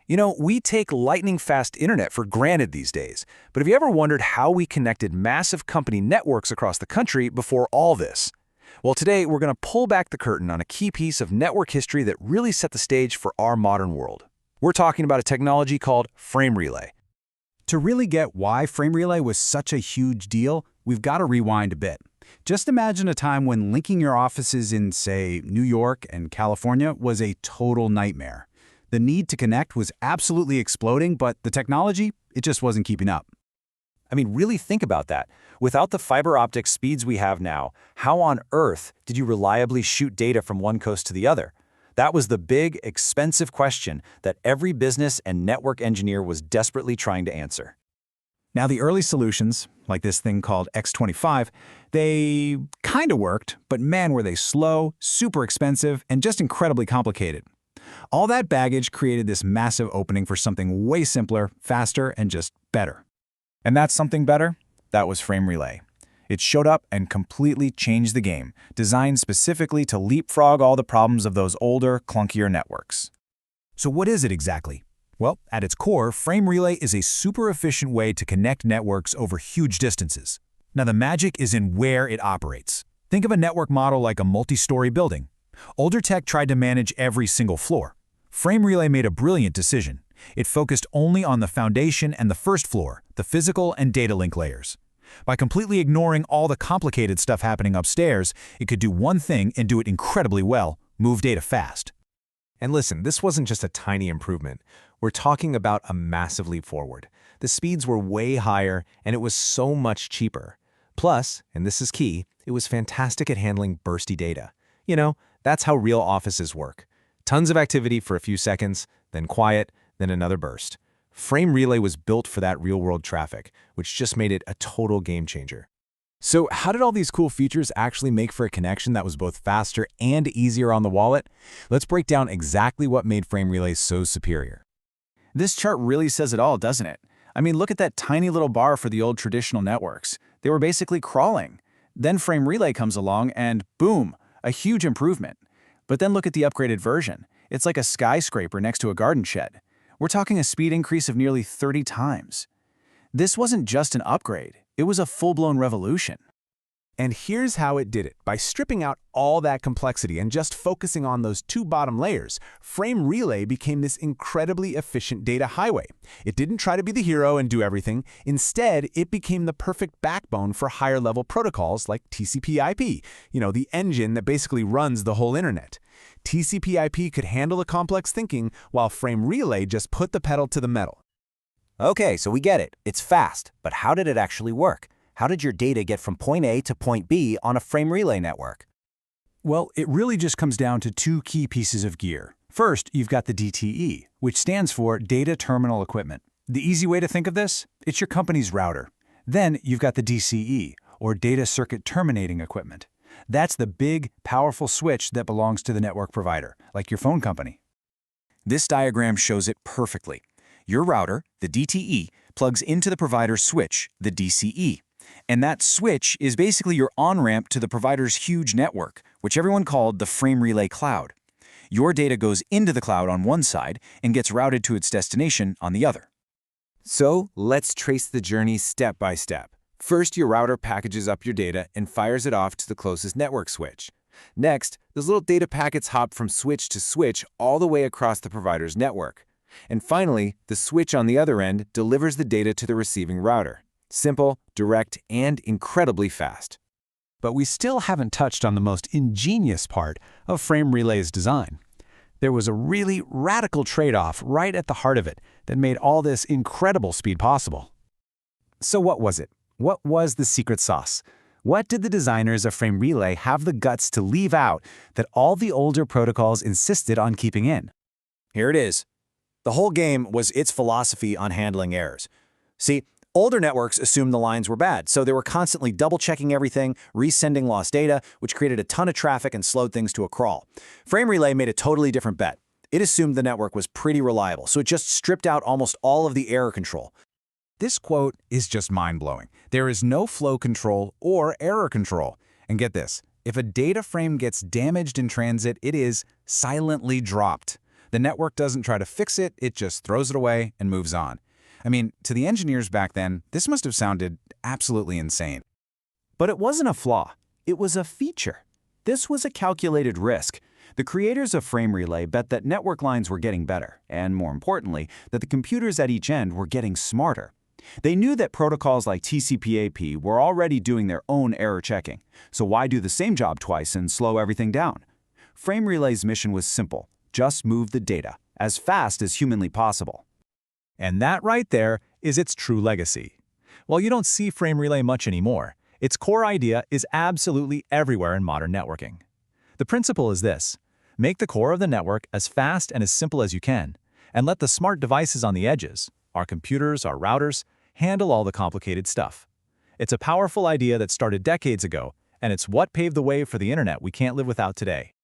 You know, we take lightning-fast internet for granted these days, but have you ever wondered how we connected massive company networks across the country before all this? Well, today we're going to pull back the curtain on a key piece of network history that really set the stage for our modern world. We're talking about a technology called frame relay. To really get why frame relay was such a huge deal, we've got to rewind a bit. Just imagine a time when linking your offices in, say, New York and California was a total nightmare. The need to connect was absolutely exploding, but the technology, it just wasn't keeping up. I mean, really think about that. Without the fiber optic speeds we have now, how on earth did you reliably shoot data from one coast to the other? That was the big, expensive question that every business and network engineer was desperately trying to answer. Now, the early solutions, like this thing called X25, they kind of worked, but man, were they slow, super expensive, and just incredibly complicated. All that baggage created this massive opening for something way simpler, faster, and just better. And that's something better? That was frame relay. It showed up and completely changed the game, designed specifically to leapfrog all the problems of those older, clunkier networks. So what is it exactly? Well, at its core, frame relay is a super efficient way to connect networks over huge distances. Now, the magic is in where it operates. Think of a network model like a multi-story building. Older tech tried to manage every single floor. Frame relay made a brilliant decision. It focused only on the foundation and the first floor, the physical and data link layers. By completely ignoring all the complicated stuff happening upstairs, it could do one thing and do it incredibly well: move data fast. And listen, this wasn't just a tiny improvement. We're talking about a massive leap forward. The speeds were way higher, and it was so much cheaper. Plus, and this is key, it was fantastic at handling bursty data. You know, that's how real offices work. Tons of activity for a few seconds, then quiet, then another burst. Frame relay was built for that real-world traffic, which just made it a total game changer. So how did all these cool features actually make for a connection that was both faster and easier on the wallet? Let's break down exactly what made frame relay so superior. This chart really says it all, doesn't it? I mean, look at that tiny little bar for the old traditional networks. They were basically crawling. Then frame relay comes along and boom, a huge improvement. But then look at the upgraded version. It's like a skyscraper next to a garden shed. We're talking a speed increase of nearly 30 times. This wasn't just an upgrade, it was a full-blown revolution. And here's how it did it. By stripping out all that complexity and just focusing on those two bottom layers, frame relay became this incredibly efficient data highway. It didn't try to be the hero and do everything. Instead, it became the perfect backbone for higher-level protocols like TCP/IP, the engine that basically runs the whole internet. TCP/IP could handle the complex thinking, while frame relay just put the pedal to the metal. Okay, so we get it. It's fast, but how did it actually work? How did your data get from point A to point B on a frame relay network? Well, it really just comes down to two key pieces of gear. First, you've got the DTE, which stands for Data Terminal Equipment. The easy way to think of this? It's your company's router. Then you've got the DCE, or Data Circuit Terminating Equipment. That's the big, powerful switch that belongs to the network provider, like your phone company. This diagram shows it perfectly. Your router, the DTE, plugs into the provider's switch, the DCE. And that switch is basically your on-ramp to the provider's huge network, which everyone called the frame relay cloud. Your data goes into the cloud on one side and gets routed to its destination on the other. So let's trace the journey step by step. First, your router packages up your data and fires it off to the closest network switch. Next, those little data packets hop from switch to switch all the way across the provider's network. And finally, the switch on the other end delivers the data to the receiving router. Simple, direct, and incredibly fast. But we still haven't touched on the most ingenious part of frame relay's design. There was a really radical trade-off right at the heart of it that made all this incredible speed possible. So what was it? What was the secret sauce? What did the designers of frame relay have the guts to leave out that all the older protocols insisted on keeping in? Here it is. The whole game was its philosophy on handling errors. See, older networks assumed the lines were bad, so they were constantly double-checking everything, resending lost data, which created a ton of traffic and slowed things to a crawl. Frame relay made a totally different bet. It assumed the network was pretty reliable, so it just stripped out almost all of the error control. This quote is just mind-blowing. There is no flow control or error control. And get this, if a data frame gets damaged in transit, it is silently dropped. The network doesn't try to fix it, it just throws it away and moves on. I mean, to the engineers back then, this must have sounded absolutely insane. But it wasn't a flaw. It was a feature. This was a calculated risk. The creators of Frame Relay bet that network lines were getting better, and more importantly, that the computers at each end were getting smarter. They knew that protocols like TCP/IP were already doing their own error checking, so why do the same job twice and slow everything down? Frame Relay's mission was simple: just move the data, as fast as humanly possible. And that right there is its true legacy. While you don't see Frame Relay much anymore, its core idea is absolutely everywhere in modern networking. The principle is this: make the core of the network as fast and as simple as you can, and let the smart devices on the edges, our computers, our routers, handle all the complicated stuff. It's a powerful idea that started decades ago, and it's what paved the way for the internet we can't live without today.